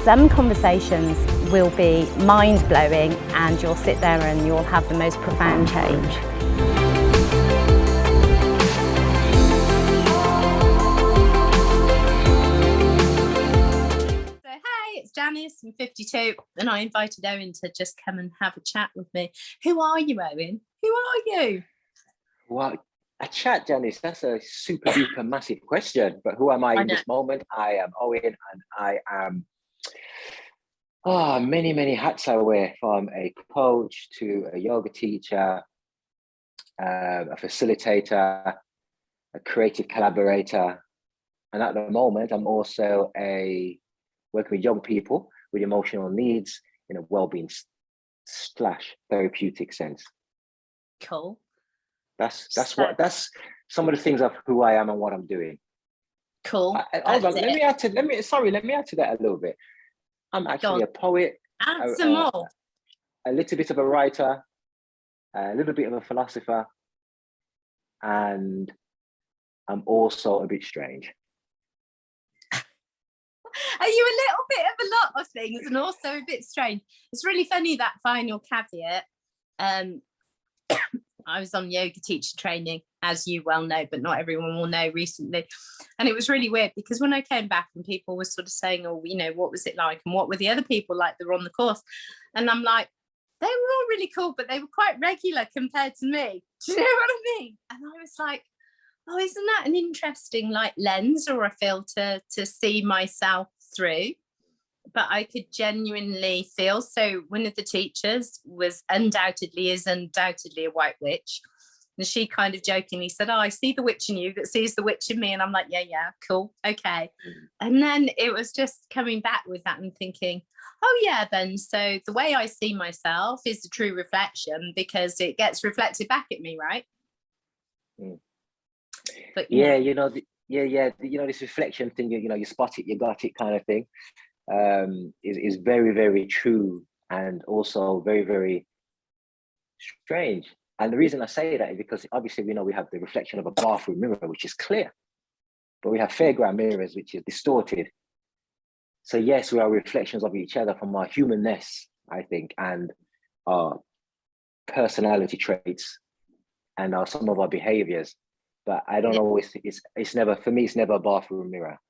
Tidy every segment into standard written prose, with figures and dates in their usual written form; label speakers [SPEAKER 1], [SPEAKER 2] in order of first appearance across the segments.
[SPEAKER 1] Some conversations will be mind-blowing and you'll sit there and you'll have the most profound change. So hey, it's Janice, I'm 52 and I invited Owen to just come and have a chat with me. Who are you, Owen? Who are you?
[SPEAKER 2] Well, a chat, Janice, that's a super duper massive question. But who am I in this moment? I am Owen, and I am many, many hats I wear, from a coach to a yoga teacher, a facilitator, a creative collaborator. And at the moment, I'm also working with young people with emotional needs in a well-being / therapeutic sense.
[SPEAKER 1] Cool.
[SPEAKER 2] That's some of the things of who I am and what I'm doing.
[SPEAKER 1] Cool.
[SPEAKER 2] Hold on, let me add to that a little bit. I'm actually a poet.
[SPEAKER 1] Add some more.
[SPEAKER 2] A little bit of a writer, a little bit of a philosopher, and I'm also a bit strange.
[SPEAKER 1] Are you a little bit of a lot of things and also a bit strange? It's really funny, that final caveat. I was on yoga teacher training, as you well know, but not everyone will know, recently. And it was really weird because when I came back and people were sort of saying, oh, you know, what was it like? And what were the other people like that were on the course? And I'm like, they were all really cool, but they were quite regular compared to me. Do you know what I mean? And I was like, oh, isn't that an interesting like lens or a filter to see myself through? But I could genuinely feel, so one of the teachers is undoubtedly a white witch, and she kind of jokingly said, oh, I see the witch in you that sees the witch in me. And I'm like, yeah, cool, okay. And then it was just coming back with that and thinking, oh yeah, then so the way I see myself is the true reflection because it gets reflected back at me, right? But
[SPEAKER 2] yeah, this reflection thing, you spot it, you got it kind of thing. Is very, very true, and also very, very strange. And the reason I say that is because obviously we have the reflection of a bathroom mirror, which is clear, but we have Fairground mirrors, which is distorted. So yes, we are reflections of each other from our humanness, I think, and our personality traits and some of our behaviors. But I don't always think it's never, for me, it's never a bathroom mirror.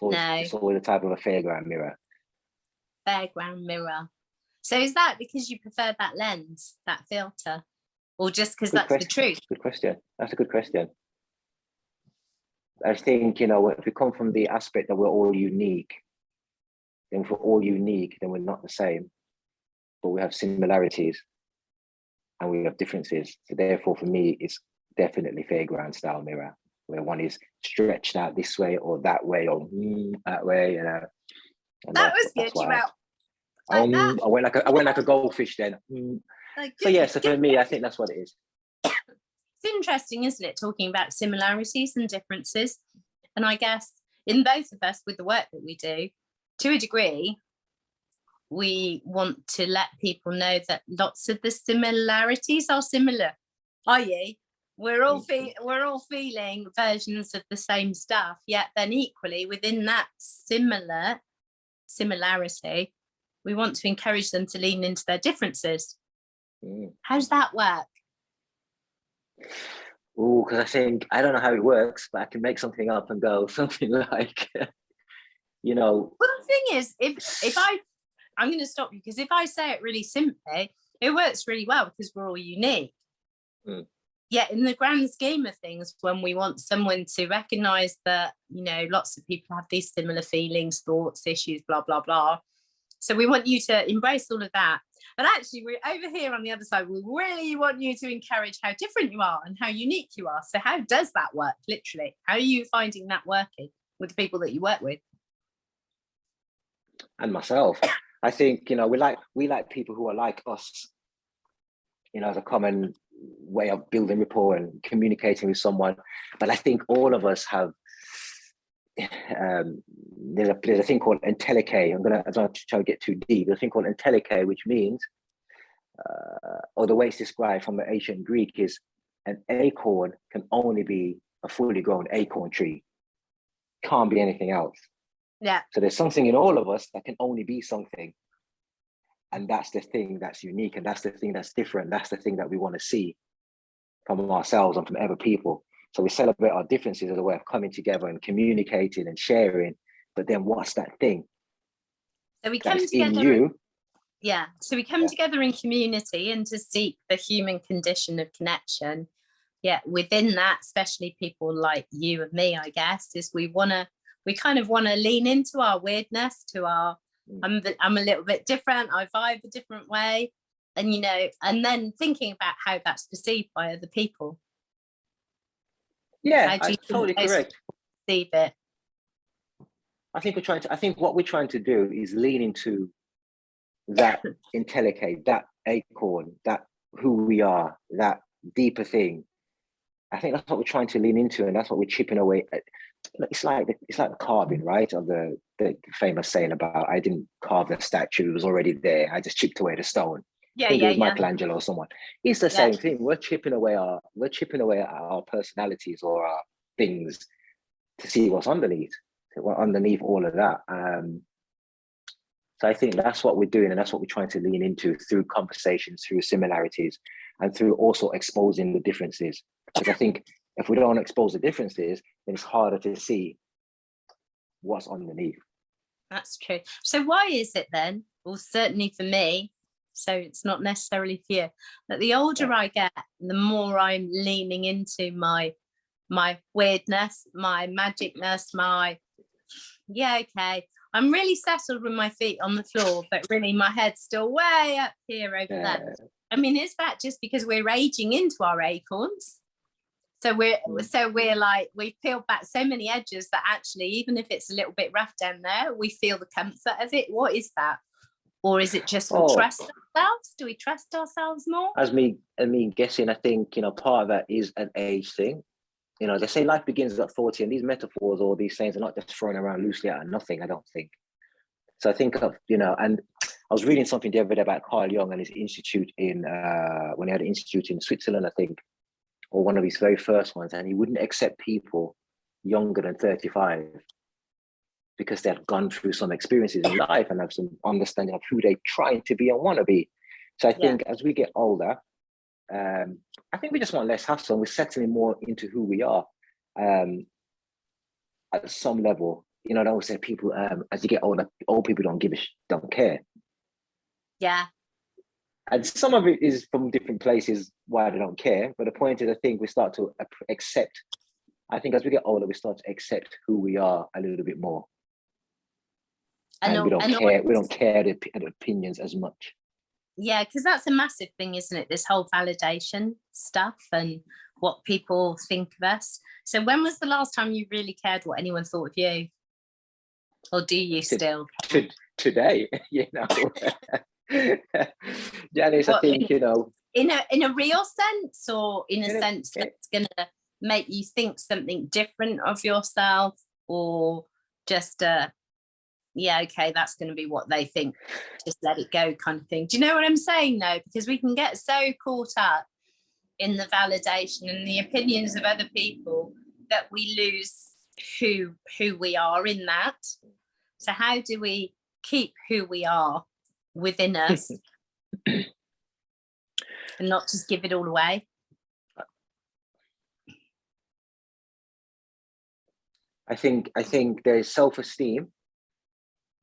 [SPEAKER 2] It's always a type of a Fairground mirror.
[SPEAKER 1] Fairground mirror. So is that because you prefer that lens, that filter, or just because that's the truth?
[SPEAKER 2] Good question. That's a good question. I think, if we come from the aspect that we're all unique, then if we're all unique, then we're not the same, but we have similarities and we have differences. So therefore, for me, it's definitely Fairground style mirror, where one is stretched out this way or that way or that way,
[SPEAKER 1] That was good. You out.
[SPEAKER 2] I went like a goldfish then. So for me, I think that's what it is.
[SPEAKER 1] It's interesting, isn't it, talking about similarities and differences? And I guess in both of us, with the work that we do, to a degree, we want to let people know that lots of the similarities are similar, i.e., we're all feeling versions of the same stuff, yet then equally within that similarity, we want to encourage them to lean into their differences. How's that work?
[SPEAKER 2] Oh, because I think, I don't know how it works, but I can make something up and go something like, Well,
[SPEAKER 1] the thing is, I'm going to stop you, because if I say it really simply, it works really well because we're all unique. Yet in the grand scheme of things, when we want someone to recognise that, lots of people have these similar feelings, thoughts, issues, blah, blah, blah. So we want you to embrace all of that. But actually, we're over here on the other side. We really want you to encourage how different you are and how unique you are. So how does that work, literally? How are you finding that working with the people that you work with?
[SPEAKER 2] And myself. I think, we like people who are like us, as a common way of building rapport and communicating with someone. But I think all of us have, there's a thing called entelechy. I don't have to try to get too deep. There's a thing called entelechy, which means, or the way it's described from the ancient Greek is, an acorn can only be a fully grown acorn tree. Can't be anything else.
[SPEAKER 1] Yeah.
[SPEAKER 2] So there's something in all of us that can only be something. And that's the thing that's unique. And that's the thing that's different. That's the thing that we want to see from ourselves and from other people. So we celebrate our differences as a way of coming together and communicating and sharing. But then what's that thing
[SPEAKER 1] So we
[SPEAKER 2] that's
[SPEAKER 1] come
[SPEAKER 2] in
[SPEAKER 1] together.
[SPEAKER 2] you?
[SPEAKER 1] Yeah. So we come together in community and to seek the human condition of connection. Yeah. Within that, especially people like you and me, I guess, is we kind of want to lean into our weirdness, to our, I'm a little bit different, I vibe a different way. And, you know, and then thinking about how that's perceived by other people.
[SPEAKER 2] Yeah,
[SPEAKER 1] How do you
[SPEAKER 2] totally correct.
[SPEAKER 1] perceive it?
[SPEAKER 2] I think what we're trying to do is lean into that intellecate, that acorn, that who we are, that deeper thing. I think that's what we're trying to lean into, and that's what we're chipping away at. It's like the carving, right? Of the famous saying about, I didn't carve the statue, it was already there. I just chipped away the stone.
[SPEAKER 1] Yeah,
[SPEAKER 2] I think it was Michelangelo or someone. It's the same thing. We're chipping away at our personalities or our things to see what's underneath. Underneath all of that. So I think that's what we're doing, and that's what we're trying to lean into through conversations, through similarities, and through also exposing the differences. Because I think if we don't expose the differences, then it's harder to see what's underneath.
[SPEAKER 1] That's true. So why is it then, well, certainly for me, so it's not necessarily for you, that the older I get, the more I'm leaning into my weirdness, my magicness, I'm really settled with my feet on the floor, but really my head's still way up here over there. I mean, is that just because we're aging into our acorns? So we're like, we've peeled back so many edges that actually, even if it's a little bit rough down there, we feel the comfort of it. What is that? Or is it just we trust ourselves? Do we trust ourselves more?
[SPEAKER 2] As me guessing, I think, part of that is an age thing. They say life begins at 40, and these metaphors or these sayings are not just thrown around loosely out of nothing, I don't think. So I think of, and I was reading something the other day about Carl Jung and his institute when he had an institute in Switzerland, I think, or one of his very first ones, and he wouldn't accept people younger than 35 because they had gone through some experiences in life and have some understanding of who they're trying to be and want to be. So I think as we get older, I think we just want less hassle, and we're settling more into who we are at some level. I always say people, as you get older, old people don't care.
[SPEAKER 1] Yeah.
[SPEAKER 2] And some of it is from different places why they don't care. But the point is, I think we start to accept. I think as we get older, we start to accept who we are a little bit more. And we don't care. We don't care the opinions as much.
[SPEAKER 1] Yeah, because that's a massive thing, isn't it? This whole validation stuff and what people think of us. So when was the last time you really cared what anyone thought of you? Or do you still?
[SPEAKER 2] Today, Janice, I think,
[SPEAKER 1] in a real sense, or in a sense that's going to make you think something different of yourself, or just that's going to be what they think, just let it go kind of thing. Do you know what I'm saying though? Because we can get so caught up in the validation and the opinions of other people that we lose who we are in that. So how do we keep who we are within us and not just give it all away?
[SPEAKER 2] I think there's self-esteem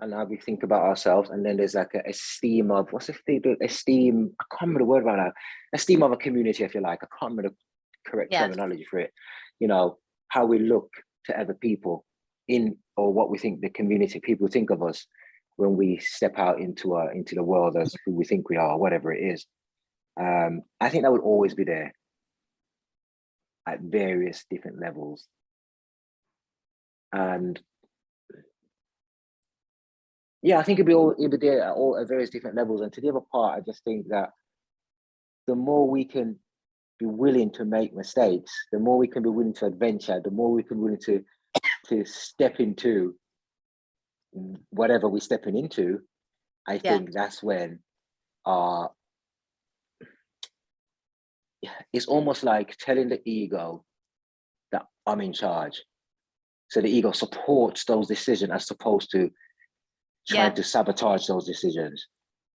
[SPEAKER 2] and how we think about ourselves, and then there's like a esteem of esteem. I can't remember the word right now. Esteem of a community, if you like. I can't remember the correct terminology for it. How we look to other people or what we think the community people think of us when we step out into the world as who we think we are, whatever it is. I think that would always be there at various different levels. And I think it'd be there at various different levels. And to the other part, I just think that the more we can be willing to make mistakes, the more we can be willing to adventure, the more we can be willing to step into whatever we're stepping into, I think that's when it's almost like telling the ego that I'm in charge. So the ego supports those decisions as opposed to trying to sabotage those decisions.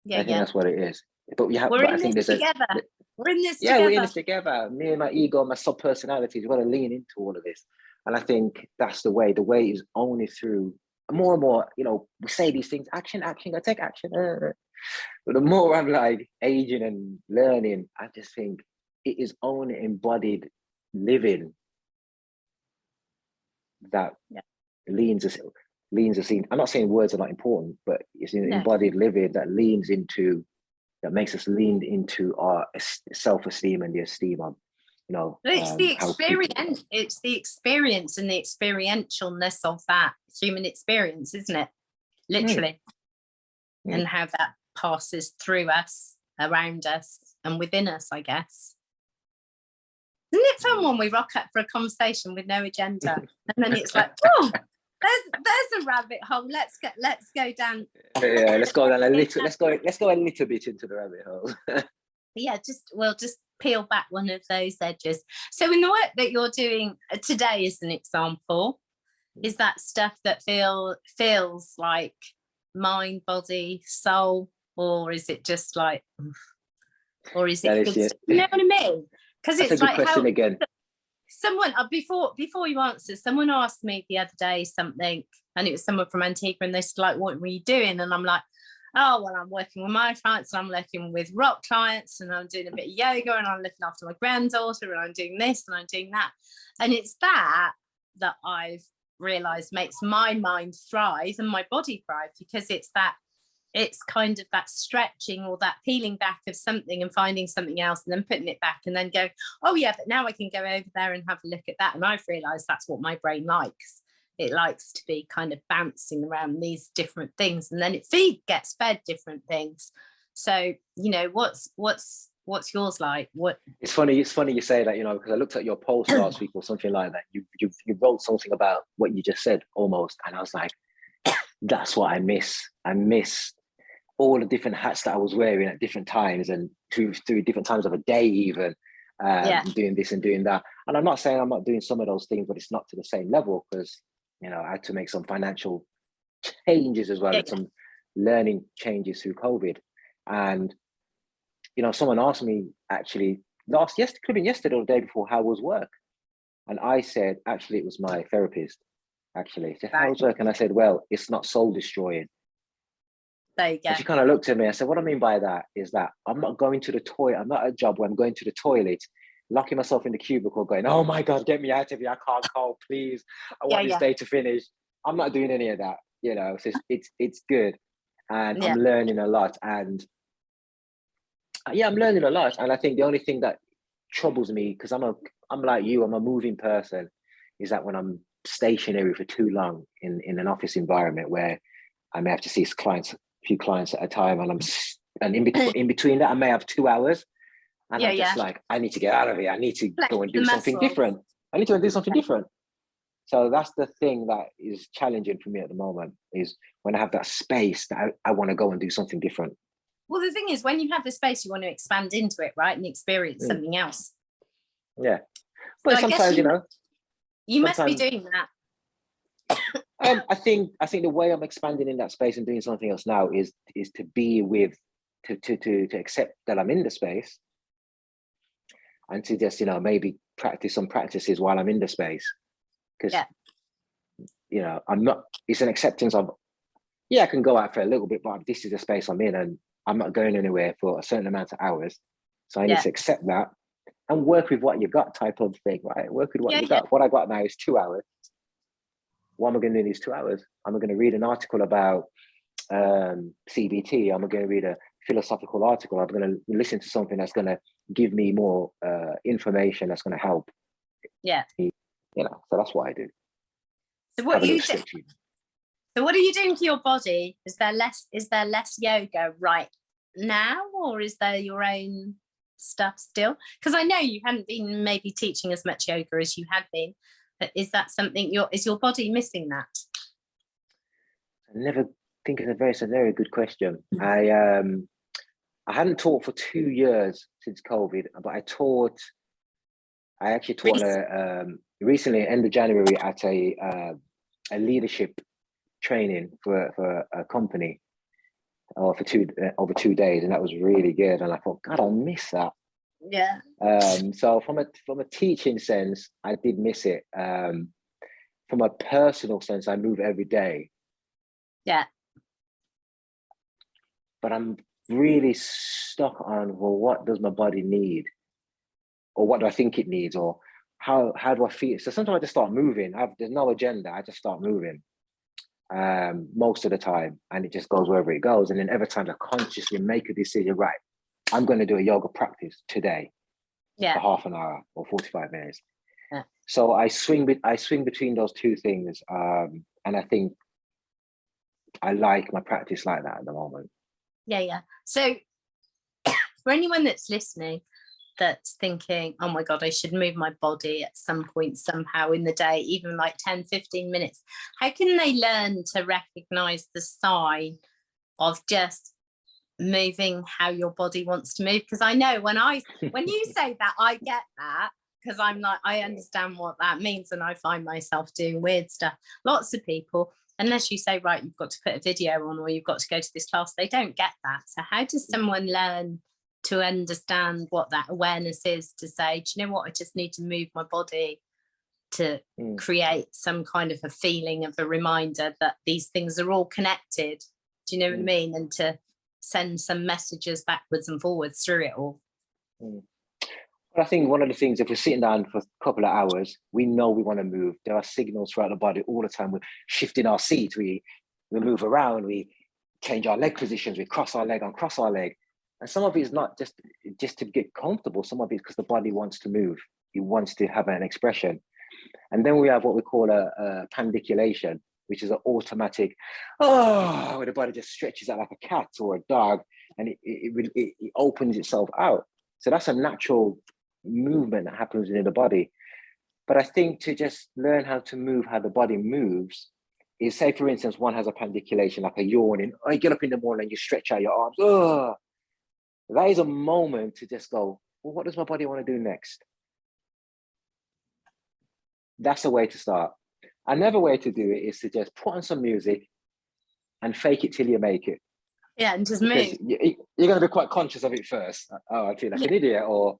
[SPEAKER 2] I think that's what it is. But we have,
[SPEAKER 1] we're
[SPEAKER 2] but
[SPEAKER 1] in
[SPEAKER 2] I think
[SPEAKER 1] this
[SPEAKER 2] there's
[SPEAKER 1] together. We're in this
[SPEAKER 2] yeah,
[SPEAKER 1] together.
[SPEAKER 2] we're in this together. Me and my ego, my sub personalities, we're going to lean into all of this. And I think that's the way is only through more and more, you know, we say these things, action, gotta take action. But the more I'm like aging and learning, I just think it is only embodied living that leans us in. I'm not saying words are not important, but it's embodied living that makes us lean into our self-esteem and the esteem of, you know,
[SPEAKER 1] it's the experience. It's the experience and the experientialness of that human experience, isn't it? Literally. And how that passes through us, around us, and within us, I guess. Isn't it fun when we rock up for a conversation with no agenda, and then it's like, oh, there's a rabbit hole. Let's go down.
[SPEAKER 2] Yeah, let's go down a little. Let's go a little bit into the rabbit hole.
[SPEAKER 1] Yeah, we'll just peel back one of those edges. So in the work that you're doing today, as an example, is that stuff that feels like mind, body, soul, or is it just like, or is it good stuff? You know what I mean? Because it's like
[SPEAKER 2] question again.
[SPEAKER 1] Someone before you answer, someone asked me the other day something, and it was someone from Antigua, and they said, like, what were you doing? And I'm like, oh, well, I'm working with my clients, and I'm working with rock clients, and I'm doing a bit of yoga, and I'm looking after my granddaughter, and I'm doing this, and I'm doing that. And it's that I've realized makes my mind thrive and my body thrive, because it's kind of that stretching or that peeling back of something and finding something else and then putting it back and then going, oh yeah, but now I can go over there and have a look at that. And I've realized that's what my brain likes. It likes to be kind of bouncing around these different things, and then it gets fed different things. So, you know, what's yours like? What?
[SPEAKER 2] It's funny you say that, you know, because I looked at your post last week or something like that. You wrote something about what you just said almost, and I was like, that's what I miss. I miss all the different hats that I was wearing at different times and through different times of a day, even doing this and doing that. And I'm not saying I'm not doing some of those things, but it's not to the same level, because, you know, I had to make some financial changes as well, and some learning changes through COVID. And, you know, someone asked me actually could have been yesterday or the day before, how was work? And I said, actually, it was my therapist. Actually, said, how was work? And I said, well, it's not soul destroying.
[SPEAKER 1] There you go.
[SPEAKER 2] And she kind of looked at me. I said, what I mean by that is that I'm not going to the toilet. I'm not at a job where I'm going to the toilet, locking myself in the cubicle going, oh my God, get me out of here. I can't go, please. I want this day to finish. I'm not doing any of that. You know, so it's good. And I'm learning a lot. And I'm learning a lot. And I think the only thing that troubles me, because I'm like you, I'm a moving person, is that when I'm stationary for too long in an office environment where I may have to see few clients at a time, and in between that I may have 2 hours, and I'm just like, I need to get out of here. I need to go and do something different. I need to do something different. So that's the thing that is challenging for me at the moment, is when I have that space that I want to go and do something different.
[SPEAKER 1] Well, the thing is, when you have the space, you want to expand into it, right, and experience something else.
[SPEAKER 2] Yeah, but so sometimes
[SPEAKER 1] you must be doing that.
[SPEAKER 2] I think the way I'm expanding in that space and doing something else now is to be with, to accept that I'm in the space, and to just, you know, maybe practice some practices while I'm in the space, because you know, it's an acceptance of, I can go out for a little bit, but this is the space I'm in, and I'm not going anywhere for a certain amount of hours, so I need to accept that and work with what you got, type of thing, right? Work with what you got. What I got now is 2 hours. What am I going to do in these 2 hours? I'm going to read an article about CBT. I'm going to read a philosophical article. I'm going to listen to something that's going to give me more information that's going to help. Yeah. You know, so that's what I do.
[SPEAKER 1] So what are you doing for your body? Is there less yoga right now, or is there your own stuff still? Because I know you hadn't been maybe teaching as much yoga as you had been. But is that something is your body missing that?
[SPEAKER 2] I never think it's a very good question. I hadn't taught for 2 years since COVID, but I actually taught recently, end of January, at a leadership training for a company, for over 2 days, and that was really good. And I thought, God, I miss that.
[SPEAKER 1] Yeah.
[SPEAKER 2] So from a teaching sense, I did miss it. From a personal sense, I move every day.
[SPEAKER 1] Yeah.
[SPEAKER 2] But I'm really stuck on, well, what does my body need? Or what do I think it needs? Or how do I feel? So sometimes I just start moving. There's no agenda. I just start moving most of the time. And it just goes wherever it goes. And then every time I consciously make a decision, right, I'm going to do a yoga practice today for half an hour or 45 minutes.
[SPEAKER 1] Yeah.
[SPEAKER 2] So I swing between those two things. And I think I like my practice like that at the moment.
[SPEAKER 1] Yeah. So for anyone that's listening, that's thinking, oh my God, I should move my body at some point, somehow in the day, even like 10, 15 minutes. How can they learn to recognize the sign of just moving how your body wants to move? Because I know when you say that, I get that, because I'm like, I understand what that means. And I find myself doing weird stuff. Lots of people, unless you say, right, you've got to put a video on or you've got to go to this class, they don't get that. So how does someone learn to understand what that awareness is, to say, do you know what, I just need to move my body to create some kind of a feeling of a reminder that these things are all connected? Do you know what I mean? And to send some messages backwards and forwards through it all.
[SPEAKER 2] Well, I think one of the things, if we're sitting down for a couple of hours, we know we want to move. There are signals throughout the body all the time. We're shifting our seats, we move around, we change our leg positions, we cross our leg, uncross our leg. And some of it is not just to get comfortable. Some of it is because the body wants to move. It wants to have an expression. And then we have what we call a pandiculation, which is an automatic, where the body just stretches out like a cat or a dog, and it opens itself out. So that's a natural movement that happens in the body. But I think to just learn how to move how the body moves is, say, for instance, one has a pandiculation, like a yawning. You get up in the morning and you stretch out your arms. That is a moment to just go, well, what does my body want to do next? That's a way to start. Another way to do it is to just put on some music and fake it till you make it.
[SPEAKER 1] Yeah, and just move.
[SPEAKER 2] You're going to be quite conscious of it first. Oh, I feel like an idiot, or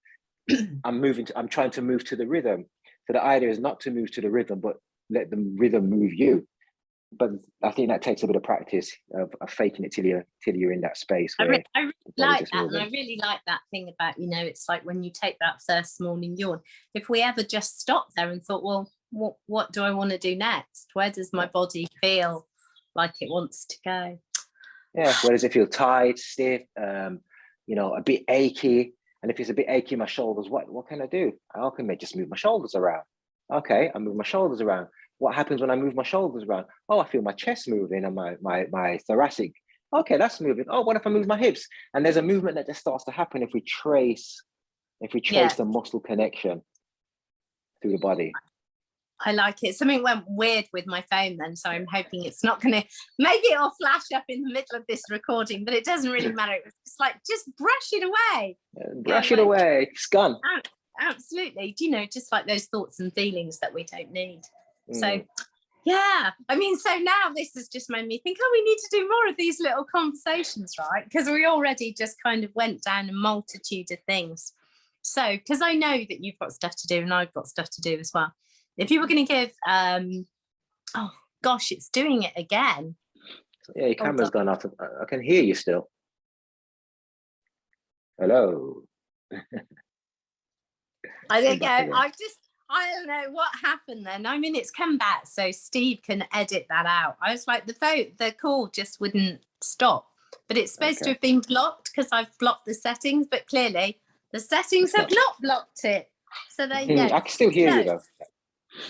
[SPEAKER 2] I'm trying to move to the rhythm. So the idea is not to move to the rhythm, but let the rhythm move you. But I think that takes a bit of practice of faking it till you're in that space. Where
[SPEAKER 1] I really like that, and I really like that thing about, it's like when you take that first morning yawn. If we ever just stopped there and thought, well, what do I want to do next? Where does my body feel like it wants to go?
[SPEAKER 2] Yeah, where does it feel tight, stiff, a bit achy? And if it's a bit achy in my shoulders, what can I do? I can just move my shoulders around. Okay, I move my shoulders around. What happens when I move my shoulders around? Oh, I feel my chest moving and my thoracic. Okay, that's moving. Oh, what if I move my hips? And there's a movement that just starts to happen if we trace the muscle connection through the body.
[SPEAKER 1] I like it. Something went weird with my phone then, so I'm hoping it's not going to, maybe it'll flash up in the middle of this recording, but it doesn't really matter. It was just like, just brush it away.
[SPEAKER 2] Brush it away. It's gone.
[SPEAKER 1] Absolutely. Just like those thoughts and feelings that we don't need. So yeah, so now this has just made me think, we need to do more of these little conversations, right? Because we already just kind of went down a multitude of things. So, because I know that you've got stuff to do and I've got stuff to do as well. If you were going to give, oh gosh, it's doing it again.
[SPEAKER 2] Yeah, your camera's gone off. I can hear you still. Hello.
[SPEAKER 1] I don't know. I don't know what happened then. It's come back, so Steve can edit that out. I was like, the call just wouldn't stop. But it's supposed to have been blocked because I've blocked the settings, but clearly the settings have not blocked it. So there you go.
[SPEAKER 2] I can still hear you though.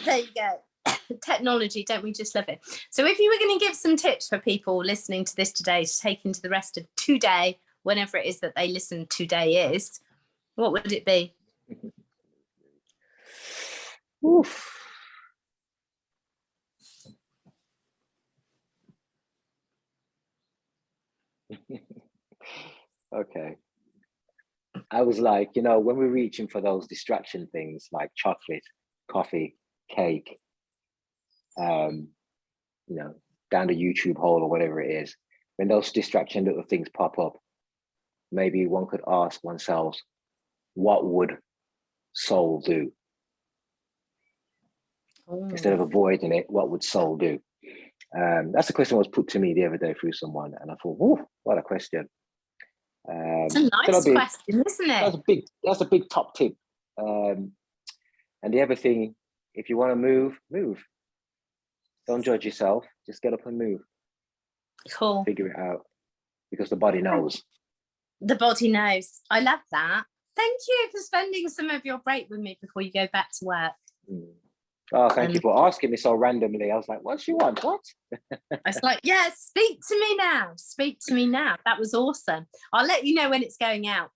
[SPEAKER 1] There you go. Technology, don't we just love it? So if you were going to give some tips for people listening to this today to take into the rest of today, whenever it is that they listen today is, what would it be?
[SPEAKER 2] Oof. Okay. I was like, when we're reaching for those distraction things like chocolate, coffee, cake, you know, down the YouTube hole or whatever it is, when those distraction little things pop up, maybe one could ask oneself, what would soul do? Instead of avoiding it, what would soul do? That's a question that was put to me the other day through someone, and I thought, "Oh, what a question!"
[SPEAKER 1] It's a nice question, isn't it?
[SPEAKER 2] That's a big top tip. And the other thing, if you want to move, move. Don't judge yourself. Just get up and move.
[SPEAKER 1] Cool.
[SPEAKER 2] Figure it out, because the body knows.
[SPEAKER 1] The body knows. I love that. Thank you for spending some of your break with me before you go back to work.
[SPEAKER 2] Oh, thank you for asking me so randomly. I was like, what do you want? What?
[SPEAKER 1] I was like, yeah, speak to me now. Speak to me now. That was awesome. I'll let you know when it's going out.